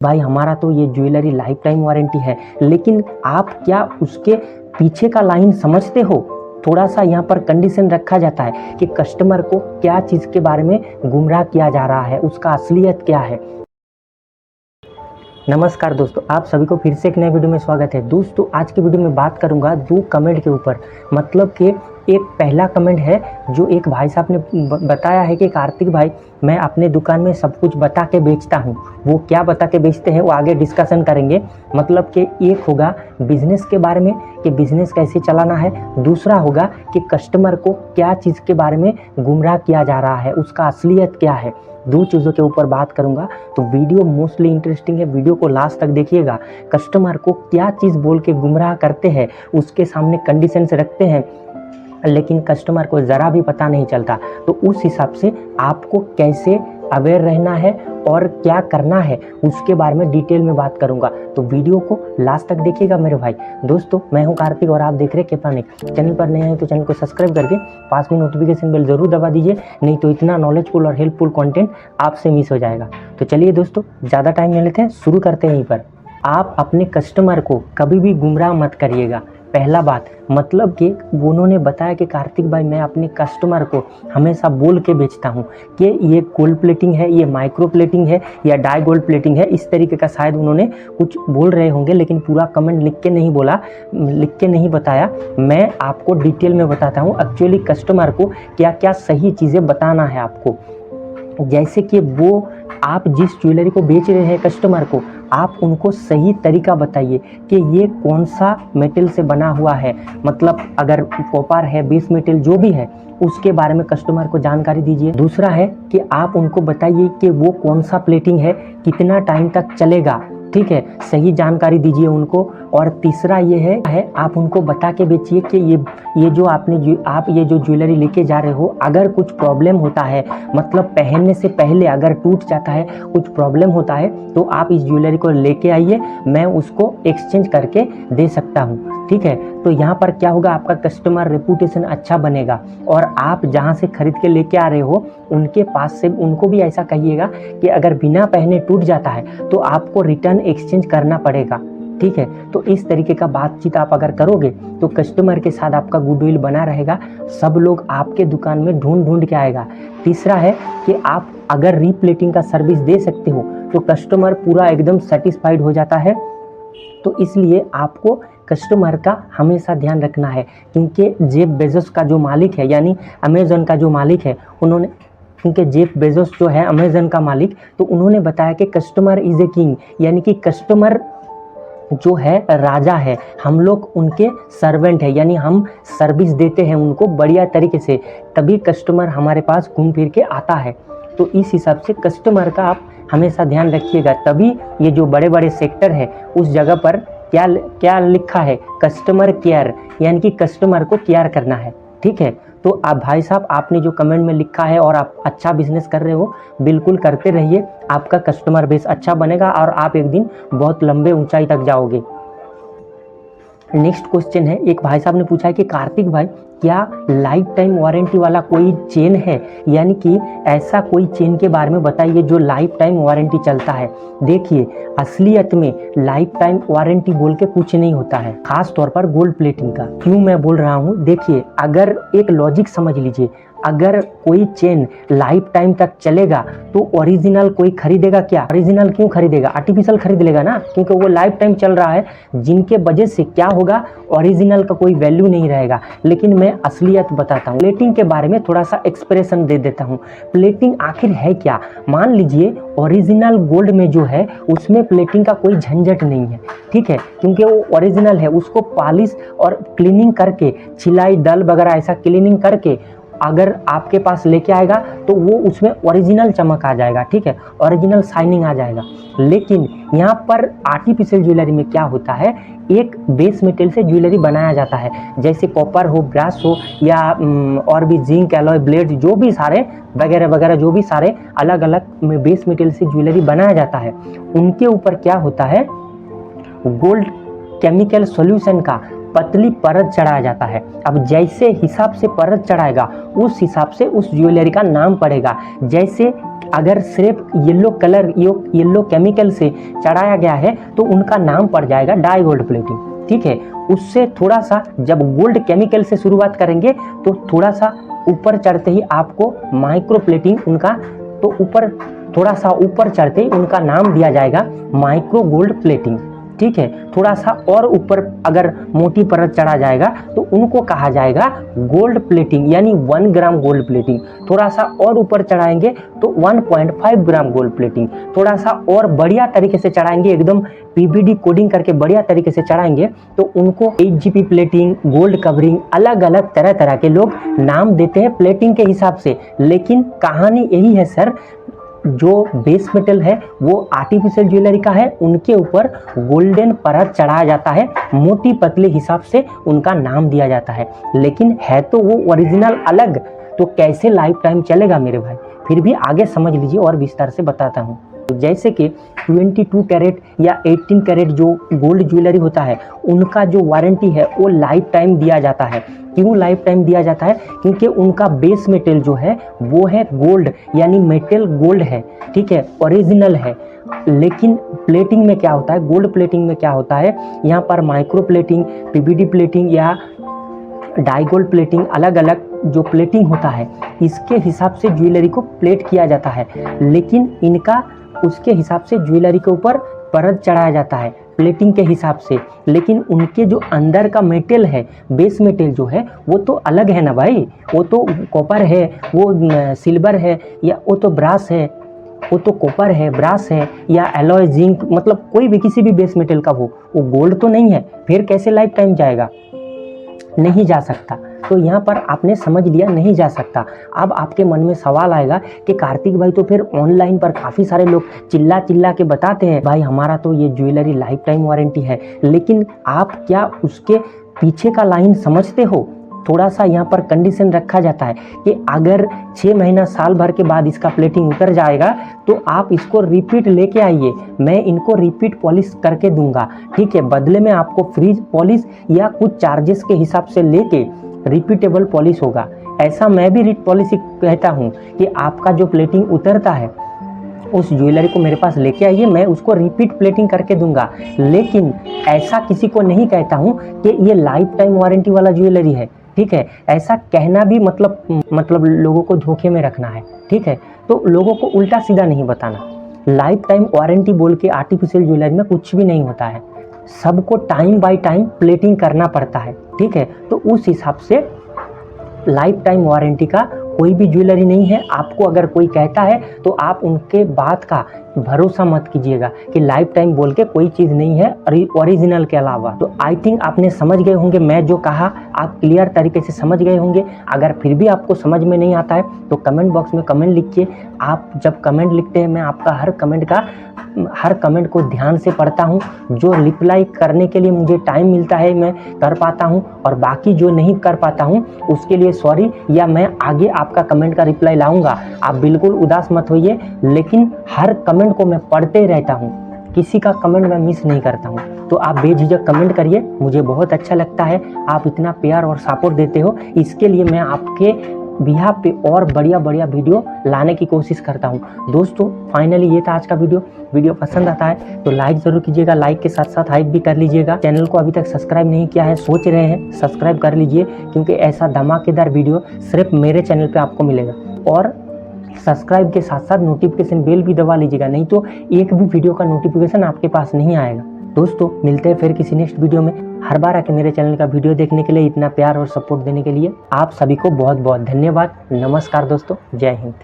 भाई हमारा तो ये ज्वेलरी लाइफ टाइम वारंटी है, लेकिन आप क्या उसके पीछे का लाइन समझते हो? थोड़ा सा यहाँ पर कंडीशन रखा जाता है कि कस्टमर को क्या चीज़ के बारे में गुमराह किया जा रहा है, उसका असलियत क्या है। नमस्कार दोस्तों, आप सभी को फिर से एक नए वीडियो में स्वागत है। दोस्तों आज की वीडियो में बात करूंगा दो कमेंट के ऊपर। मतलब कि एक पहला कमेंट है जो एक भाई साहब ने बताया है कि कार्तिक भाई मैं अपने दुकान में सब कुछ बता के बेचता हूं। वो क्या बता के बेचते हैं वो आगे डिस्कशन करेंगे। मतलब कि एक होगा बिजनेस के बारे में कि बिजनेस कैसे चलाना है, दूसरा होगा कि कस्टमर को क्या चीज़ के बारे में गुमराह किया जा रहा है, उसका असलियत क्या है। दो चीज़ों के ऊपर बात करूंगा, तो वीडियो मोस्टली इंटरेस्टिंग है, वीडियो को लास्ट तक देखिएगा। कस्टमर को क्या चीज़ बोल के गुमराह करते हैं, उसके सामने कंडीशंस रखते हैं, लेकिन कस्टमर को ज़रा भी पता नहीं चलता। तो उस हिसाब से आपको कैसे अवेयर रहना है और क्या करना है उसके बारे में डिटेल में बात करूंगा। तो वीडियो को लास्ट तक देखिएगा मेरे भाई। दोस्तों मैं हूं कार्तिक और आप देख रहे हैं केपानिक। चैनल पर नए हैं तो चैनल को सब्सक्राइब करके पास में नोटिफिकेशन बेल जरूर दबा दीजिए, नहीं तो इतना नॉलेजफुल और हेल्पफुल कंटेंट आपसे मिस हो जाएगा। तो चलिए दोस्तों ज़्यादा टाइम नहीं लेते हैं, शुरू करते हैं। यहीं पर आप अपने कस्टमर को कभी भी गुमराह मत करिएगा। पहला बात, मतलब कि उन्होंने बताया कि कार्तिक भाई मैं अपने कस्टमर को हमेशा बोल के बेचता हूँ कि ये गोल्ड प्लेटिंग है, ये माइक्रो प्लेटिंग है या डाई गोल्ड प्लेटिंग है, इस तरीके का शायद उन्होंने कुछ बोल रहे होंगे, लेकिन पूरा कमेंट लिख के नहीं बोला, लिख के नहीं बताया। मैं आपको डिटेल में बताता हूँ एक्चुअली कस्टमर को क्या क्या सही चीज़ें बताना है आपको। जैसे कि वो आप जिस ज्वेलरी को बेच रहे हैं कस्टमर को, आप उनको सही तरीका बताइए कि ये कौन सा मेटल से बना हुआ है। मतलब अगर कॉपर है, बेस मेटल जो भी है, उसके बारे में कस्टमर को जानकारी दीजिए। दूसरा है कि आप उनको बताइए कि वो कौन सा प्लेटिंग है, कितना टाइम तक चलेगा, ठीक है, सही जानकारी दीजिए उनको। और तीसरा ये है आप उनको बता के बेचिए कि ये जो आप ये जो ज्वेलरी लेके जा रहे हो, अगर कुछ प्रॉब्लम होता है, मतलब पहनने से पहले अगर टूट जाता है, कुछ प्रॉब्लम होता है, तो आप इस ज्वेलरी को लेके आइए, मैं उसको एक्सचेंज करके दे सकता हूँ, ठीक है। तो यहाँ पर क्या होगा, आपका कस्टमर रेपुटेशन अच्छा बनेगा। और आप जहाँ से खरीद के लेके आ रहे हो उनके पास से उनको भी ऐसा कहिएगा कि अगर बिना पहने टूट जाता है तो आपको रिटर्न एक्सचेंज करना पड़ेगा, ठीक है। तो इस तरीके का बातचीत आप अगर करोगे तो कस्टमर के साथ आपका गुडविल बना रहेगा, सब लोग आपके दुकान में ढूंढ ढूंढ के आएगा। तीसरा है कि आप अगर रीप्लेटिंग का सर्विस दे सकते हो तो कस्टमर पूरा एकदम सेटिस्फाइड हो जाता है। तो इसलिए आपको कस्टमर का हमेशा ध्यान रखना है, क्योंकि जेफ बेजोस का जो मालिक है, यानी अमेज़न का जो मालिक है, क्योंकि जेफ बेजोस जो है अमेज़न का मालिक, तो उन्होंने बताया कि कस्टमर इज़ ए किंग, यानी कि कस्टमर जो है राजा है, हम लोग उनके सर्वेंट है, यानी हम सर्विस देते हैं उनको बढ़िया तरीके से, तभी कस्टमर हमारे पास घूम फिर के आता है। तो इस हिसाब से कस्टमर का आप हमेशा ध्यान रखिएगा, तभी ये जो बड़े बड़े सेक्टर है उस जगह पर क्या लिखा है, कस्टमर केयर, यानी कि कस्टमर को केयर करना है, ठीक है। तो आप भाई साहब आपने जो कमेंट में लिखा है और आप अच्छा बिजनेस कर रहे हो, बिल्कुल करते रहिए, आपका कस्टमर बेस अच्छा बनेगा और आप एक दिन बहुत लंबे ऊंचाई तक जाओगे। नेक्स्ट क्वेश्चन है, एक भाई साहब ने पूछा है कि कार्तिक भाई क्या लाइफ टाइम वारंटी वाला कोई चेन है, यानी कि ऐसा कोई चेन के बारे में बताइए जो लाइफ टाइम वारंटी चलता है। देखिए असलियत में लाइफ टाइम वारंटी बोल के कुछ नहीं होता है, खास तौर पर गोल्ड प्लेटिंग का। क्यों मैं बोल रहा हूँ, देखिए अगर एक लॉजिक समझ लीजिए, अगर कोई चेन लाइफ टाइम तक चलेगा तो ओरिजिनल कोई खरीदेगा क्या? ओरिजिनल क्यों खरीदेगा? आर्टिफिशियल खरीद लेगा ना, क्योंकि वो लाइफ टाइम चल रहा है, जिनके वजह से क्या होगा, ओरिजिनल का कोई वैल्यू नहीं रहेगा। लेकिन मैं असलियत बताता हूँ, प्लेटिंग के बारे में थोड़ा सा एक्सप्रेशन दे देता हूँ। प्लेटिंग आखिर है क्या? मान लीजिए ओरिजिनल गोल्ड में जो है उसमें प्लेटिंग का कोई झंझट नहीं है, ठीक है, क्योंकि वो ओरिजिनल है, उसको पॉलिश और क्लीनिंग करके, छिलाई डल वगैरह ऐसा क्लीनिंग करके अगर आपके पास लेके आएगा तो वो उसमें ओरिजिनल चमक आ जाएगा, ठीक है, ओरिजिनल शाइनिंग आ जाएगा। लेकिन यहाँ पर आर्टिफिशियल ज्वेलरी में क्या होता है, एक बेस मेटल से ज्वेलरी बनाया जाता है, जैसे कॉपर हो, ब्रास हो, या और भी जिंक, एलॉय, ब्लेड, जो भी सारे वगैरह वगैरह जो भी सारे अलग अलग बेस मेटल से ज्वेलरी बनाया जाता है, उनके ऊपर क्या होता है, गोल्ड केमिकल सॉल्यूशन का पतली परत चढ़ाया जाता है। अब जैसे हिसाब से परत चढ़ाएगा उस हिसाब से उस ज्वेलरी का नाम पड़ेगा। जैसे अगर सिर्फ येलो कलर येलो केमिकल से चढ़ाया गया है तो उनका नाम पड़ जाएगा डाई गोल्ड प्लेटिंग। ठीक है, उससे थोड़ा सा जब गोल्ड केमिकल से शुरुआत करेंगे तो थोड़ा सा ऊपर चढ़ते ही आपको माइक्रो प्लेटिंग उनका, तो ऊपर थोड़ा सा ऊपर चढ़ते ही उनका नाम दिया जाएगा माइक्रो गोल्ड प्लेटिंग। ठीक है, थोड़ा सा और ऊपर अगर मोटी परत चढ़ा जाएगा तो उनको कहा जाएगा गोल्ड प्लेटिंग, यानी 1 ग्राम गोल्ड प्लेटिंग। थोड़ा सा और ऊपर चढ़ाएंगे तो 1.5 ग्राम गोल्ड प्लेटिंग। थोड़ा सा और बढ़िया तरीके से चढ़ाएंगे, एकदम पीवीडी कोडिंग करके बढ़िया तरीके से चढ़ाएंगे तो उनको HGP प्लेटिंग, गोल्ड कवरिंग, अलग अलग तरह तरह के लोग नाम देते हैं प्लेटिंग के हिसाब से। लेकिन कहानी यही है सर, जो बेस मेटल है वो आर्टिफिशियल ज्वेलरी का है, उनके ऊपर गोल्डन परत चढ़ाया जाता है, मोटी पतले हिसाब से उनका नाम दिया जाता है, लेकिन है तो वो ओरिजिनल अलग। तो कैसे लाइफ टाइम चलेगा मेरे भाई, फिर भी आगे समझ लीजिए और विस्तार से बताता हूँ। जैसे कि 22 कैरेट या 18 कैरेट जो गोल्ड ज्वेलरी होता है उनका जो वारंटी है वो लाइफ टाइम दिया जाता है। क्यों लाइफ टाइम दिया जाता है? क्योंकि उनका बेस मेटल जो है वो है गोल्ड, यानी मेटल गोल्ड है। ठीक है, ओरिजिनल है। लेकिन प्लेटिंग में क्या होता है, गोल्ड प्लेटिंग में क्या होता है, यहाँ पर माइक्रो प्लेटिंग, पीवीडी प्लेटिंग या डाई गोल्ड प्लेटिंग, अलग अलग जो प्लेटिंग होता है इसके हिसाब से ज्वेलरी को प्लेट किया जाता है। लेकिन इनका उसके हिसाब से ज्वेलरी के ऊपर परत चढ़ाया जाता है प्लेटिंग के हिसाब से। लेकिन उनके जो अंदर का मेटल है, बेस मेटल जो है वो तो अलग है ना भाई, वो तो कॉपर है, वो सिल्वर है, या वो तो ब्रास है, वो तो कॉपर है, ब्रास है, या एलॉय, जिंक, मतलब कोई भी किसी भी बेस मेटल का वो गोल्ड तो नहीं है। फिर कैसे लाइफ टाइम जाएगा? नहीं जा सकता। तो यहाँ पर आपने समझ लिया, नहीं जा सकता। अब आपके मन में सवाल आएगा कि कार्तिक भाई तो फिर ऑनलाइन पर काफ़ी सारे लोग चिल्ला चिल्ला के बताते हैं भाई हमारा तो ये ज्वेलरी लाइफ टाइम वारंटी है, लेकिन आप क्या उसके पीछे का लाइन समझते हो? थोड़ा सा यहाँ पर कंडीशन रखा जाता है कि अगर 6 महीना साल भर के बाद इसका प्लेटिंग उतर जाएगा तो आप इसको रिपीट लेके आइए, मैं इनको रिपीट पॉलिश करके दूंगा। ठीक है, बदले में आपको फ्री पॉलिश या कुछ चार्जेस के हिसाब से लेके रिपीटेबल पॉलिश होगा। ऐसा मैं भी रिट पॉलिश कहता हूँ कि आपका जो प्लेटिंग उतरता है उस ज्वेलरी को मेरे पास लेके आइए, मैं उसको रिपीट प्लेटिंग करके दूंगा। लेकिन ऐसा किसी को नहीं कहता हूँ कि ये लाइफ टाइम वारंटी वाला ज्वेलरी है। ठीक है, ऐसा कहना भी मतलब लोगों को धोखे में रखना है। ठीक है, तो लोगों को उल्टा सीधा नहीं बताना। लाइफ टाइम वारंटी बोल के आर्टिफिशियल ज्वेलरी में कुछ भी नहीं होता है, सबको टाइम बाय टाइम प्लेटिंग करना पड़ता है। ठीक है, तो उस हिसाब से लाइफ टाइम वारंटी का कोई भी ज्वेलरी नहीं है। आपको अगर कोई कहता है तो आप उनके बात का भरोसा मत कीजिएगा कि लाइफ टाइम बोल के कोई चीज़ नहीं है ओरिजिनल के अलावा। तो आई थिंक आपने समझ गए होंगे, मैं जो कहा आप क्लियर तरीके से समझ गए होंगे। अगर फिर भी आपको समझ में नहीं आता है तो कमेंट बॉक्स में कमेंट लिखिए। आप जब कमेंट लिखते हैं मैं आपका हर कमेंट को ध्यान से पढ़ता हूँ। जो रिप्लाई करने के लिए मुझे टाइम मिलता है मैं कर पाता हूँ, और बाकी जो नहीं कर पाता हूँ उसके लिए सॉरी, या मैं आगे आपका कमेंट का रिप्लाई लाऊंगा। आप बिल्कुल उदास मत होइए, लेकिन हर कमेंट को मैं पढ़ते ही रहता हूँ, किसी का कमेंट मैं मिस नहीं करता हूँ। तो आप बेझिझक कमेंट करिए, मुझे बहुत अच्छा लगता है आप इतना प्यार और सपोर्ट देते हो। इसके लिए मैं आपके बिहाफ पे और बढ़िया वीडियो लाने की कोशिश करता हूँ। दोस्तों फाइनली ये था आज का वीडियो पसंद आता है तो लाइक ज़रूर कीजिएगा, लाइक के साथ साथ हाइप भी कर लीजिएगा। चैनल को अभी तक सब्सक्राइब नहीं किया है, सोच रहे हैं सब्सक्राइब कर लीजिए, क्योंकि ऐसा धमाकेदार वीडियो सिर्फ मेरे चैनल पे आपको मिलेगा। और सब्सक्राइब के साथ साथ नोटिफिकेशन बेल भी दबा लीजिएगा, नहीं तो एक भी वीडियो का नोटिफिकेशन आपके पास नहीं आएगा। दोस्तों मिलते हैं फिर किसी नेक्स्ट वीडियो में। हर बार आके मेरे चैनल का वीडियो देखने के लिए, इतना प्यार और सपोर्ट देने के लिए आप सभी को बहुत बहुत धन्यवाद। नमस्कार दोस्तों, जय हिंद।